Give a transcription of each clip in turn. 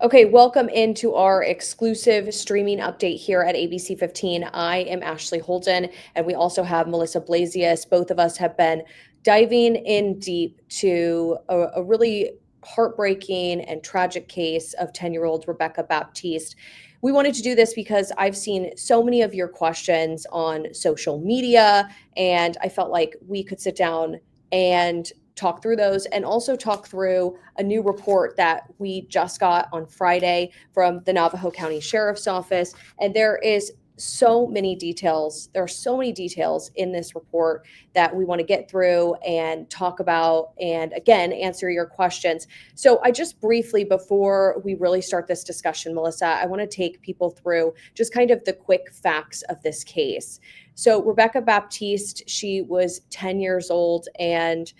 Okay, welcome into our exclusive streaming update here at ABC 15. I am Ashley Holden, and we also have Melissa Blasius. Both of us have been diving in deep to a really heartbreaking and tragic case of 10-year-old Rebekah Baptiste. We wanted to do this because I've seen so many of your questions on social media, and I felt like we could sit down and talk through those and also talk through a new report that we just got on Friday from the Navajo County Sheriff's Office. And there is so many details. There are so many details in this report that we want to get through and talk about and again answer your questions. So I just briefly, before we really start this discussion, Melissa, I want to take people through just kind of the quick facts of this case. So Rebekah Baptiste, she was 10 years old, and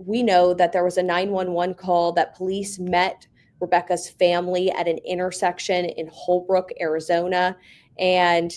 we know that there was a 911 call that police met Rebekah's family at an intersection in Holbrook, Arizona. And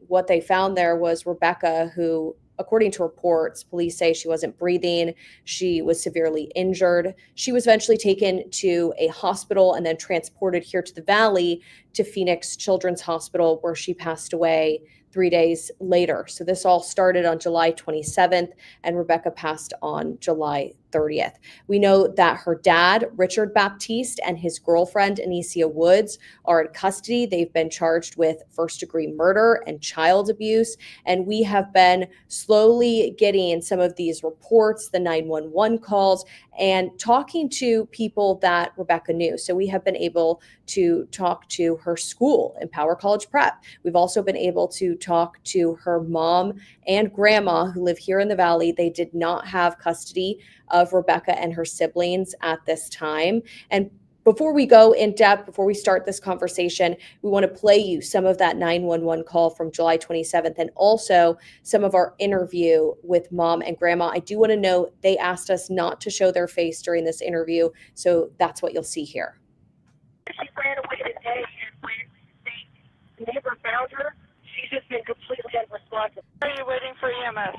what they found there was Rebekah, who, according to reports, police say she wasn't breathing. She was severely injured. She was eventually taken to a hospital and then transported here to the Valley to Phoenix Children's Hospital, where she passed away 3 days later. So this all started on July 27th, and Rebekah passed on July 30th. We know that her dad, Richard Baptiste, and his girlfriend, Anicia Woods, are in custody. They've been charged with first-degree murder and child abuse, and we have been slowly getting some of these reports, the 911 calls, and talking to people that Rebekah knew. So we have been able to talk to her school, Empower College Prep. We've also been able to talk to her mom and grandma who live here in the Valley. They did not have custody of Rebekah and her siblings at this time. And before we go in depth, before we start this conversation, we want to play you some of that 911 call from July 27th and also some of our interview with mom and grandma. I do want to note they asked us not to show their face during this interview, so that's what you'll see here. She ran away today, and when the neighbor found her, she's just been completely unresponsive. Are you waiting for EMS?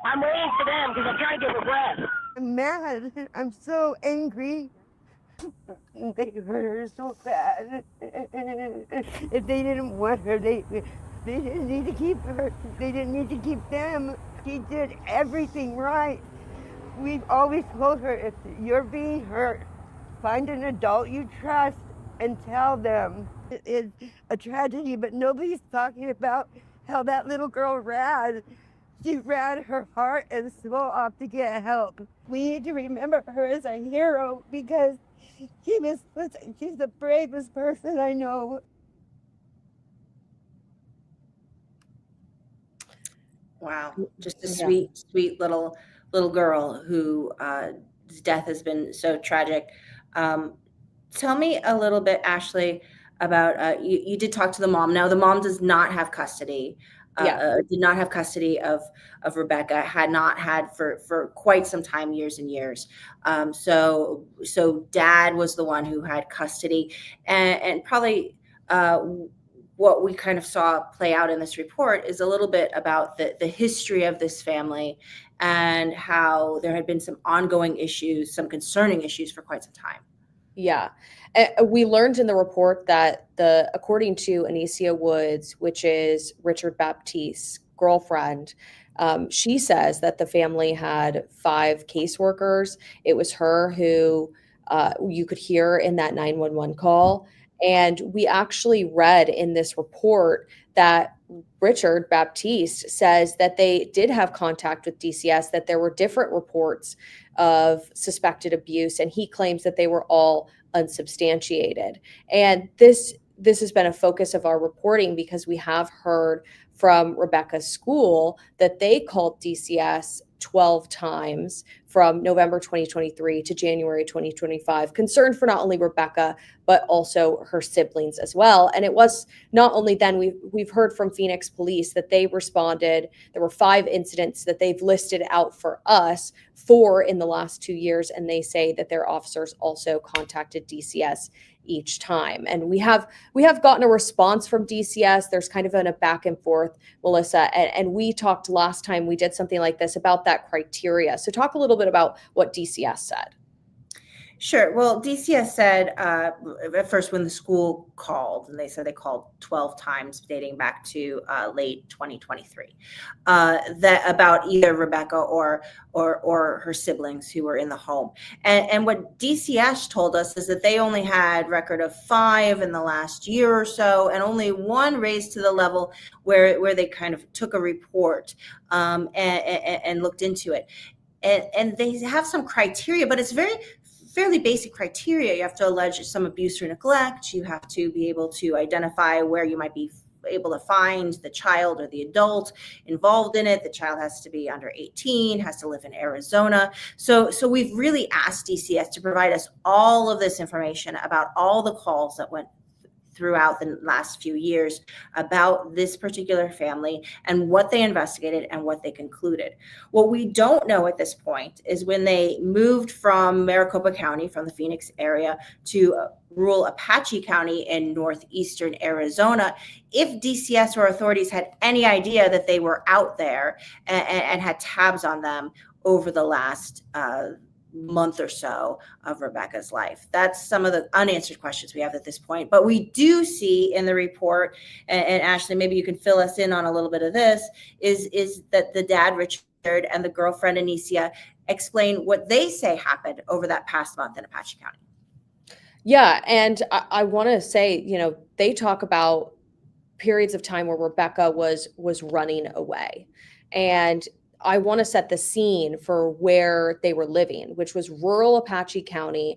I'm waiting for them because I'm trying to get her breath. I'm mad. I'm so angry. They hurt her so bad. If they didn't want her, they didn't need to keep her. They didn't need to keep them. She did everything right. We've always told her, if you're being hurt, find an adult you trust and tell them. It is a tragedy, but nobody's talking about how that little girl ran. She ran her heart and soul off to get help. We need to remember her as a hero because she's the bravest person I know. Wow, just a sweet, sweet little girl who whose death has been so tragic. Tell me a little bit, Ashley, about you did talk to the mom. Now, the mom does not have custody. Did not have custody of Rebekah. Had not had for quite some time, years and years. So dad was the one who had custody, and probably what we kind of saw play out in this report is a little bit about the history of this family and how there had been some ongoing issues, some concerning issues for quite some time. Yeah. We learned in the report that according to Anicia Woods, which is Richard Baptiste's girlfriend, she says that the family had 5 caseworkers. It was her who you could hear in that 911 call. And we actually read in this report that Richard Baptiste says that they did have contact with DCS, that there were different reports of suspected abuse, and he claims that they were all unsubstantiated. And this has been a focus of our reporting because we have heard from Rebekah's school that they called DCS 12 times from November 2023 to January 2025, concerned for not only Rebekah, but also her siblings as well. And it was not only then, we've heard from Phoenix police that they responded. There were 5 incidents that they've listed out for us, 4 in the last 2 years, and they say that their officers also contacted DCS each time. And we have gotten a response from DCS. There's kind of a back and forth, Melissa, and we talked last time we did something like this about that criteria. So talk a little bit about what DCS said. Sure. Well, DCS said at first when the school called, and they said they called 12 times dating back to late 2023, that about either Rebekah or her siblings who were in the home. And what DCS told us is that they only had record of 5 in the last year or so, and only 1 raised to the level where they kind of took a report and looked into it. And they have some criteria, but it's fairly basic criteria. You have to allege some abuse or neglect. You have to be able to identify where you might be able to find the child or the adult involved in it. The child has to be under 18, has to live in Arizona. So we've really asked DCS to provide us all of this information about all the calls that went throughout the last few years about this particular family and what they investigated and what they concluded. What we don't know at this point is when they moved from Maricopa County, from the Phoenix area, to rural Apache County in northeastern Arizona, if DCS or authorities had any idea that they were out there and had tabs on them over the last month or so of Rebekah's life. That's some of the unanswered questions we have at this point. But we do see in the report, and Ashley, maybe you can fill us in on a little bit of this, is that the dad, Richard, and the girlfriend, Anicia, explain what they say happened over that past month in Apache County. Yeah, and I want to say, they talk about periods of time where Rebekah was running away. And I want to set the scene for where they were living, which was rural Apache County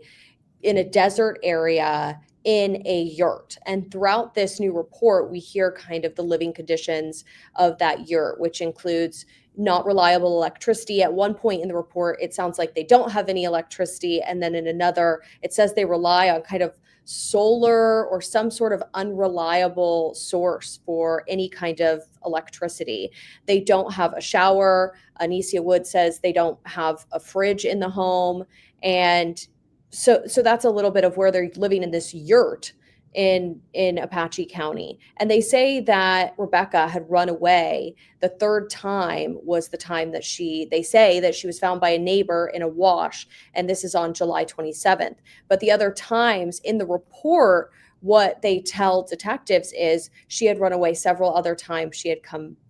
in a desert area in a yurt. And throughout this new report, we hear kind of the living conditions of that yurt, which includes not reliable electricity. At one point in the report, it sounds like they don't have any electricity. And then in another, it says they rely on kind of solar or some sort of unreliable source for any kind of electricity. They don't have a shower. Anicia Wood says they don't have a fridge in the home. And so that's a little bit of where they're living in this yurt in Apache County. And they say that Rebekah had run away. The third time was the time that they say that she was found by a neighbor in a wash. And this is on July 27th. But the other times in the report, what they tell detectives is she had run away several other times.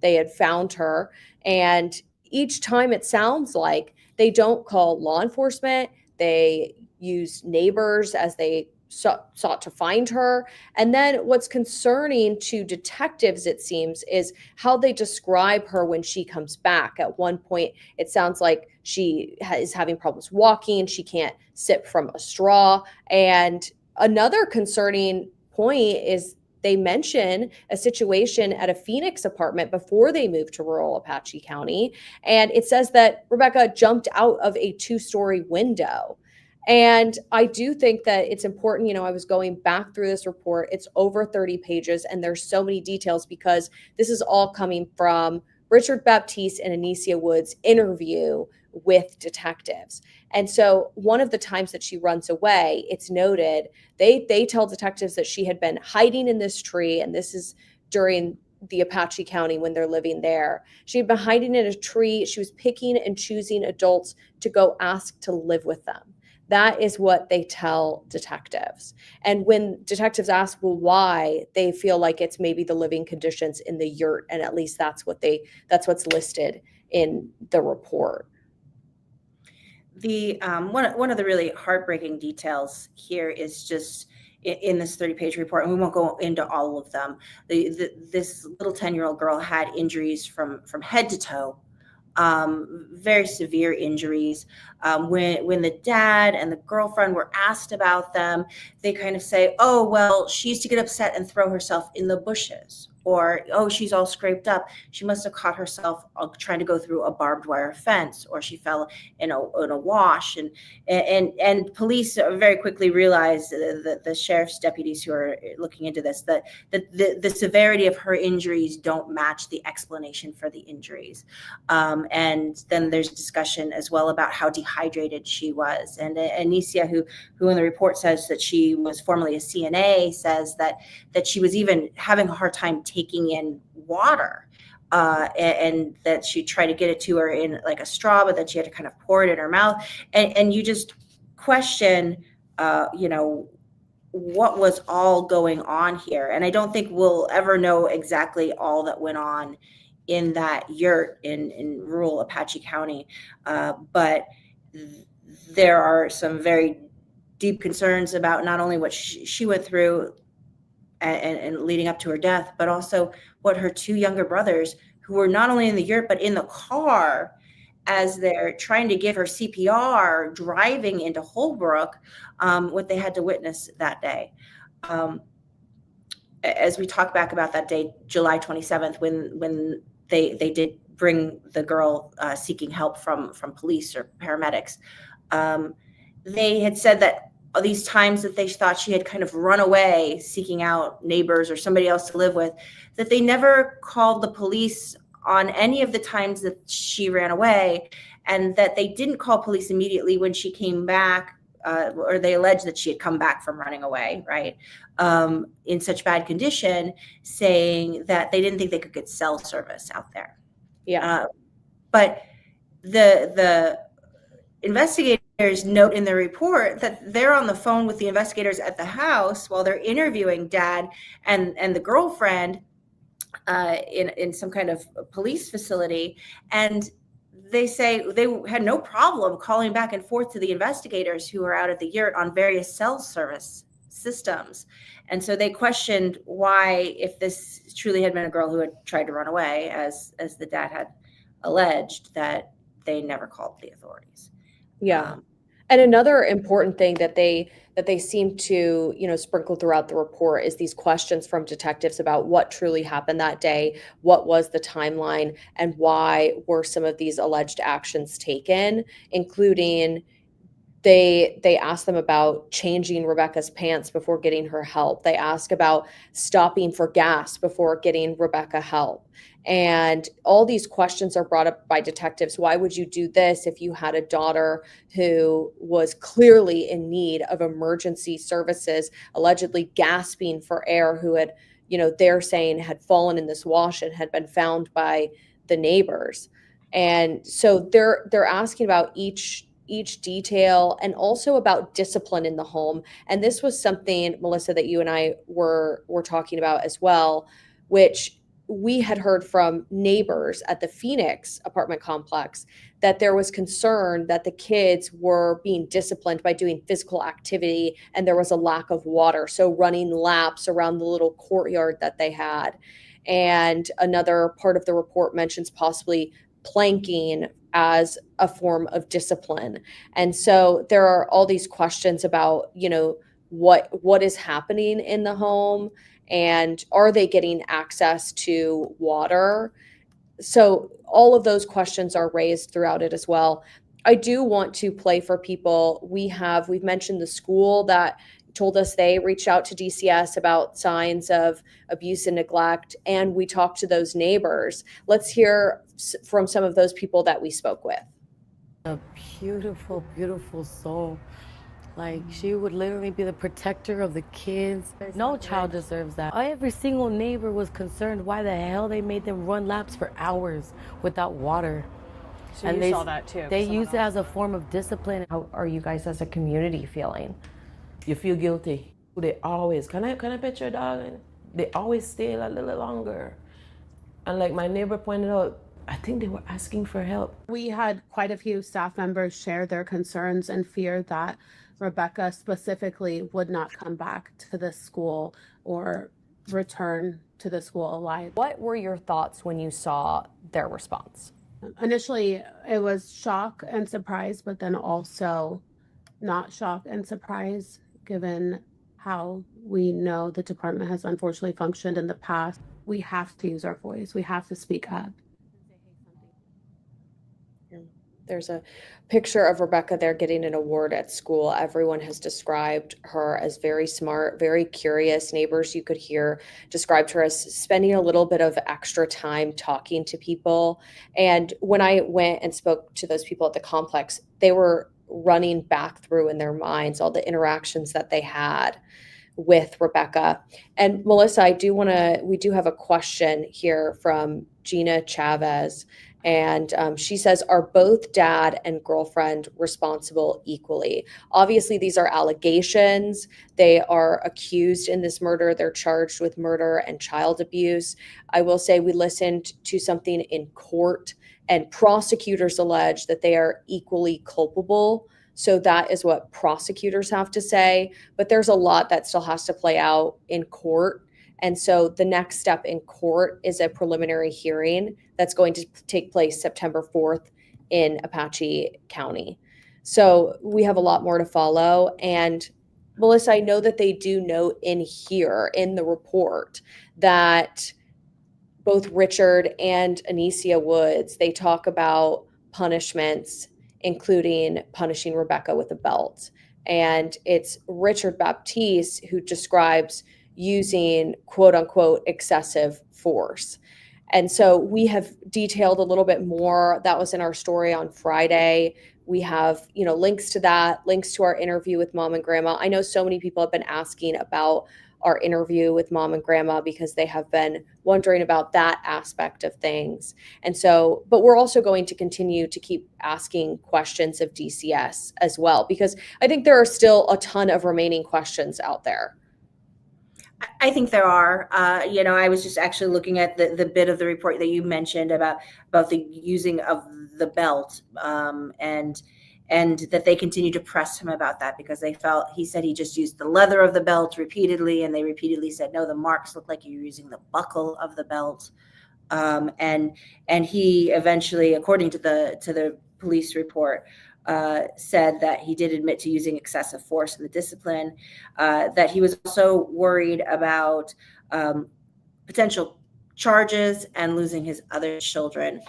They had found her. And each time it sounds like they don't call law enforcement. They use neighbors as they sought to find her. And then what's concerning to detectives, it seems, is how they describe her when she comes back. At one point, it sounds like she is having problems walking. She can't sip from a straw. And another concerning point is they mention a situation at a Phoenix apartment before they moved to rural Apache County. And it says that Rebekah jumped out of a 2-story window. And I do think that it's important. I was going back through this report. It's over 30 pages, and there's so many details because this is all coming from Richard Baptiste and Anicia Wood's interview with detectives. And so one of the times that she runs away, it's noted, they tell detectives that she had been hiding in this tree, and this is during the Apache County when they're living there. She had been hiding in a tree. She was picking and choosing adults to go ask to live with them. That is what they tell detectives. And when detectives ask, well, why, they feel like it's maybe the living conditions in the yurt. And at least that's what's listed in the report. The one of the really heartbreaking details here is just in this 30-page report, and we won't go into all of them. This little 10-year-old girl had injuries from head to toe. Very severe injuries. When the dad and the girlfriend were asked about them, they kind of say, oh, well, she used to get upset and throw herself in the bushes. Or, oh, she's all scraped up. She must have caught herself trying to go through a barbed wire fence, or she fell in a wash. And police very quickly realized, the sheriff's deputies who are looking into this, that the severity of her injuries don't match the explanation for the injuries. And then there's discussion as well about how dehydrated she was. And Anicia, who in the report says that she was formerly a CNA, says that she was even having a hard time taking in water, and that she tried to get it to her in like a straw, but then she had to kind of pour it in her mouth. And you just question, you know, what was all going on here. And I don't think we'll ever know exactly all that went on in that yurt in rural Apache County. But there are some very deep concerns about not only what she went through and leading up to her death, but also what her two younger brothers, who were not only in the yurt, but in the car as they're trying to give her CPR, driving into Holbrook, what they had to witness that day. As we talk back about that day, July 27th, when they did bring the girl seeking help from police or paramedics, they had said that these times that they thought she had kind of run away seeking out neighbors or somebody else to live with, that they never called the police on any of the times that she ran away, and that they didn't call police immediately when she came back, or they alleged that she had come back from running away, right, in such bad condition, saying that they didn't think they could get cell service out there. Yeah. But the investigators note in the report that they're on the phone with the investigators at the house while they're interviewing dad and the girlfriend in some kind of police facility. And they say they had no problem calling back and forth to the investigators who were out at the yurt on various cell service systems. And so they questioned why, if this truly had been a girl who had tried to run away, as the dad had alleged, that they never called the authorities. Yeah. And another important thing that they seem to, sprinkle throughout the report is these questions from detectives about what truly happened that day, what was the timeline, and why were some of these alleged actions taken, including they ask them about changing Rebekah's pants before getting her help. They ask about stopping for gas before getting Rebekah help. And all these questions are brought up by detectives. Why would you do this if you had a daughter who was clearly in need of emergency services, allegedly gasping for air, who had, they're saying had fallen in this wash and had been found by the neighbors? And so they're asking about each detail, and also about discipline in the home. And this was something, Melissa, that you and I were talking about as well, which we had heard from neighbors at the Phoenix apartment complex, that there was concern that the kids were being disciplined by doing physical activity, and there was a lack of water, so running laps around the little courtyard that they had. And another part of the report mentions possibly planking as a form of discipline. And so there are all these questions about, what is happening in the home, and are they getting access to water? So all of those questions are raised throughout it as well. I do want to play for people. We've mentioned the school that told us they reached out to DCS about signs of abuse and neglect, and we talked to those neighbors. Let's hear from some of those people that we spoke with. A beautiful, beautiful soul. Like, she would literally be the protector of the kids. No child deserves that. Every single neighbor was concerned why the hell they made them run laps for hours without water. So and you saw that too. They use it as a form of discipline. How are you guys as a community feeling? You feel guilty. They always, can I pet your dog? They always stay a little longer. And like my neighbor pointed out, I think they were asking for help. We had quite a few staff members share their concerns and fear that Rebekah specifically would not come back to the school or return to the school alive. What were your thoughts when you saw their response? Initially, it was shock and surprise, but then also not shock and surprise, given how we know the department has unfortunately functioned in the past. We have to use our voice. We have to speak up. There's a picture of Rebekah there getting an award at school. Everyone has described her as very smart, very curious. Neighbors you could hear described her as spending a little bit of extra time talking to people. And when I went and spoke to those people at the complex, they were running back through in their minds all the interactions that they had with Rebekah. And Melissa, we do have a question here from Gina Chavez. And she says, are both dad and girlfriend responsible equally? Obviously, these are allegations. They are accused in this murder. They're charged with murder and child abuse. I will say we listened to something in court, and prosecutors allege that they are equally culpable. So that is what prosecutors have to say. But there's a lot that still has to play out in court. And so the next step in court is a preliminary hearing that's going to take place September 4th in Apache County. So we have a lot more to follow. And Melissa, I know that they do note in here in the report that both Richard and Anicia Woods, they talk about punishments, including punishing Rebekah with a belt. And it's Richard Baptiste who describes using quote unquote excessive force. And so we have detailed a little bit more. That was in our story on Friday. We have, links to that, links to our interview with Mom and Grandma. I know so many people have been asking about our interview with Mom and Grandma because they have been wondering about that aspect of things. And so, but we're also going to continue to keep asking questions of DCS as well, because I think there are still a ton of remaining questions out there. I think there are. I was just actually looking at the bit of the report that you mentioned about the using of the belt, and that they continued to press him about that because he said he just used the leather of the belt repeatedly, and they repeatedly said, no, the marks look like you're using the buckle of the belt. And he eventually, according to the police report, said that he did admit to using excessive force in the discipline, that he was also worried about potential charges and losing his other children.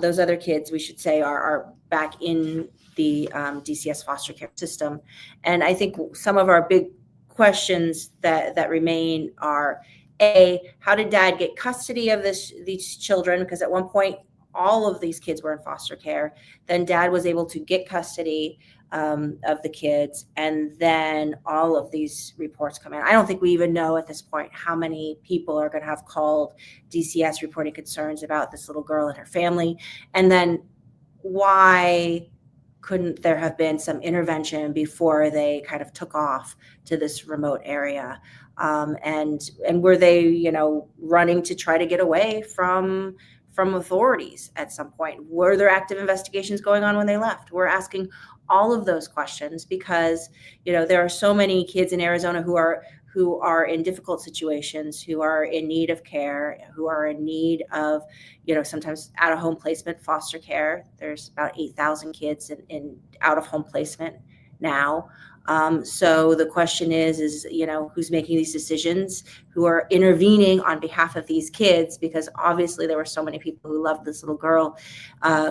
Those other kids, we should say, are back in the DCS foster care system. And I think some of our big questions that remain are, A, how did dad get custody of these children? Because at one point, all of these kids were in foster care. Then dad was able to get custody of the kids. And then all of these reports come in. I don't think we even know at this point how many people are going to have called DCS reporting concerns about this little girl and her family. And then why couldn't there have been some intervention before they kind of took off to this remote area? And were they, running to try to get away from authorities at some point? Were there active investigations going on when they left? We're asking all of those questions because, there are so many kids in Arizona who are in difficult situations, who are in need of care, who are in need of, sometimes out-of-home placement foster care. There's about 8,000 kids in out-of-home placement now. So the question is, who's making these decisions, who are intervening on behalf of these kids, because obviously there were so many people who loved this little girl,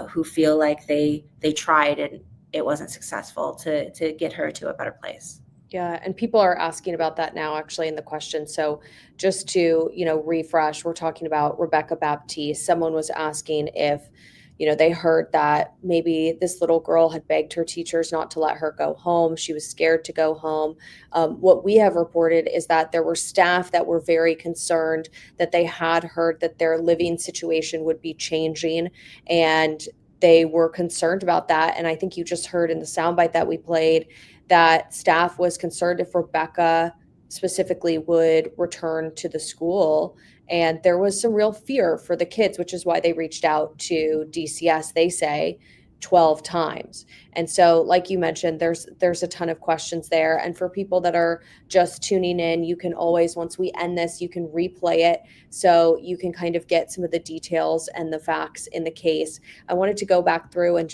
who feel like they tried and it wasn't successful to get her to a better place. Yeah, and people are asking about that now actually in the question. So just to, refresh, we're talking about Rebekah Baptiste. Someone was asking if, they heard that maybe this little girl had begged her teachers not to let her go home. She was scared to go home. What we have reported is that there were staff that were very concerned that they had heard that their living situation would be changing, and they were concerned about that. And I think you just heard in the soundbite that we played that staff was concerned if Rebekah specifically would return to the school. And there was some real fear for the kids, which is why they reached out to DCS, they say, 12 times. And so, like you mentioned, there's a ton of questions there. And for people that are just tuning in, you can always, once we end this, you can replay it so you can kind of get some of the details and the facts in the case. I wanted to go back through and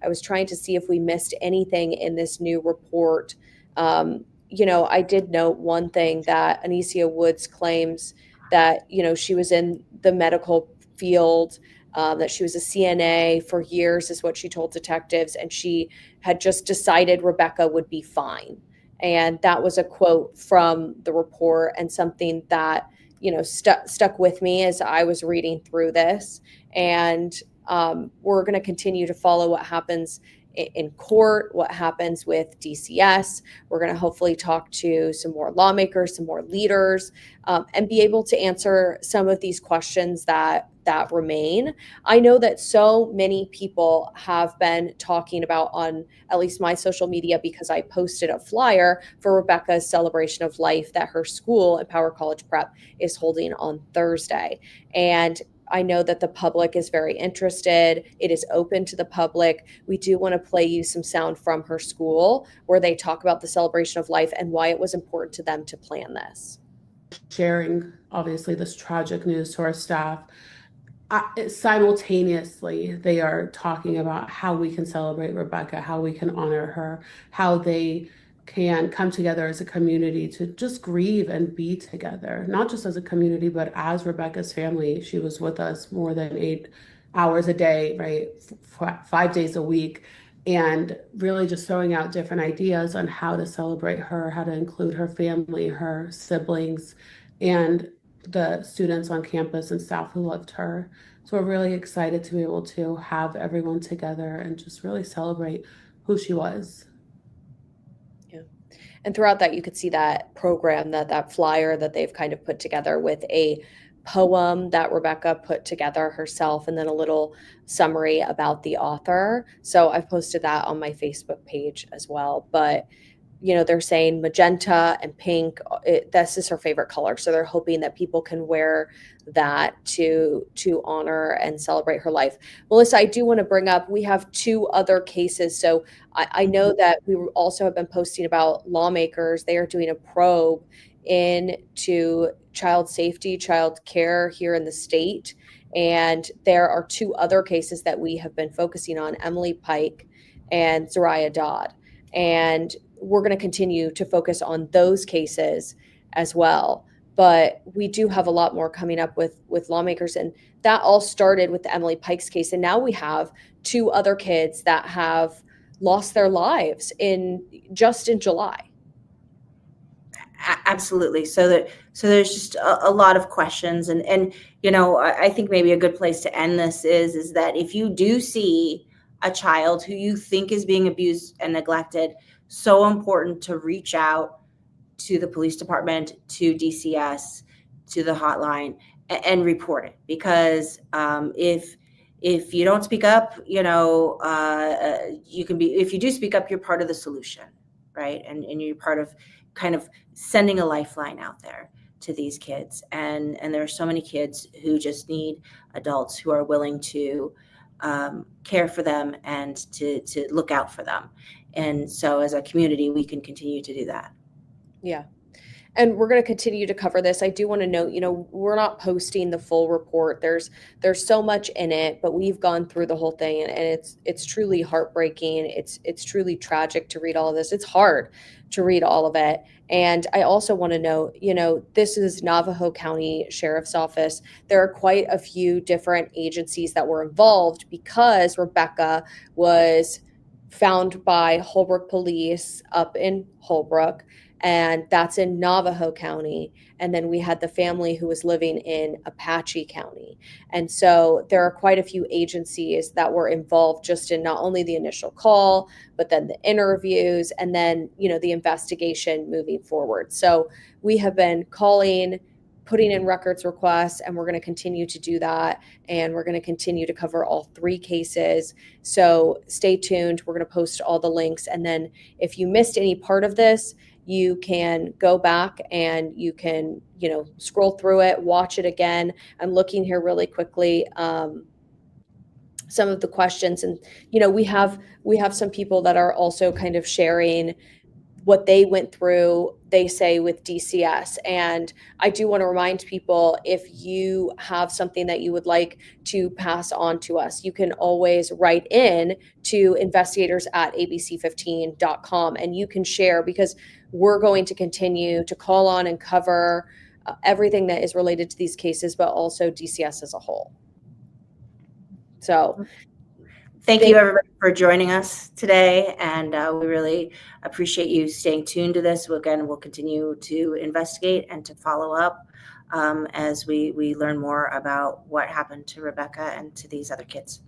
I was trying to see if we missed anything in this new report. I did note one thing, that Anicia Woods claims that, she was in the medical field, that she was a CNA for years is what she told detectives, and she had just decided Rebekah would be fine. And that was a quote from the report, and something that, stuck with me as I was reading through this. And we're going to continue to follow what happens in court, what happens with DCS. We're going to hopefully talk to some more lawmakers, some more leaders, and be able to answer some of these questions that remain. I know that so many people have been talking about on at least my social media, because I posted a flyer for Rebekah's celebration of life that her school, Empower College Prep, is holding on Thursday. And I know that the public is very interested. It is open to the public. We do want to play you some sound from her school where they talk about the celebration of life and why it was important to them to plan this. Sharing, obviously, this tragic news to our staff. Simultaneously, they are talking about how we can celebrate Rebekah, how we can honor her, how they can come together as a community to just grieve and be together, not just as a community, but as Rebekah's family. She was with us more than 8 hours a day, right? 5 days a week, and really just throwing out different ideas on how to celebrate her, how to include her family, her siblings, and the students on campus and staff who loved her. So we're really excited to be able to have everyone together and just really celebrate who she was. And throughout that, you could see that program, that flyer that they've kind of put together with a poem that Rebekah put together herself, and then a little summary about the author. So I've posted that on my Facebook page as well. But they're saying magenta and pink. This is her favorite color. So they're hoping that people can wear that to honor and celebrate her life. Melissa, I do want to bring up, we have 2 other cases. So I know that we also have been posting about lawmakers. They are doing a probe into child safety, child care here in the state. And there are 2 other cases that we have been focusing on, Emily Pike and Zariah Dodd. And we're going to continue to focus on those cases as well. But we do have a lot more coming up with lawmakers. And that all started with the Emily Pike's case. And now we have 2 other kids that have lost their lives just in July. Absolutely. So there's just a lot of questions. And I think maybe a good place to end this is that if you do see a child who you think is being abused and neglected, so important to reach out to the police department, to DCS, to the hotline, and report it. Because if you don't speak up, you can be. If you do speak up, you're part of the solution, right? And you're part of kind of sending a lifeline out there to these kids. And there are so many kids who just need adults who are willing to care for them and to look out for them. And so as a community, we can continue to do that. Yeah. And we're going to continue to cover this. I do want to note, we're not posting the full report. There's so much in it, but we've gone through the whole thing, and it's truly heartbreaking. It's truly tragic to read all of this. It's hard to read all of it. And I also want to note, this is Navajo County Sheriff's Office. There are quite a few different agencies that were involved because Rebekah was found by Holbrook Police up in Holbrook, and that's in Navajo County. And then we had the family who was living in Apache County. And so there are quite a few agencies that were involved just in not only the initial call, but then the interviews, and then, the investigation moving forward. So we have been calling, putting in records requests, and we're going to continue to do that. And we're going to continue to cover all 3 cases. So stay tuned. We're going to post all the links. And then if you missed any part of this, you can go back and you can, scroll through it, watch it again. I'm looking here really quickly. Some of the questions, and, we have some people that are also kind of sharing what they went through, they say, with DCS. And I do want to remind people, if you have something that you would like to pass on to us, you can always write in to investigators@abc15.com, and you can share, because we're going to continue to call on and cover everything that is related to these cases, but also DCS as a whole. So Thank you, everybody, for joining us today, and we really appreciate you staying tuned to this. Again, we'll continue to investigate and to follow up as we learn more about what happened to Rebekah and to these other kids.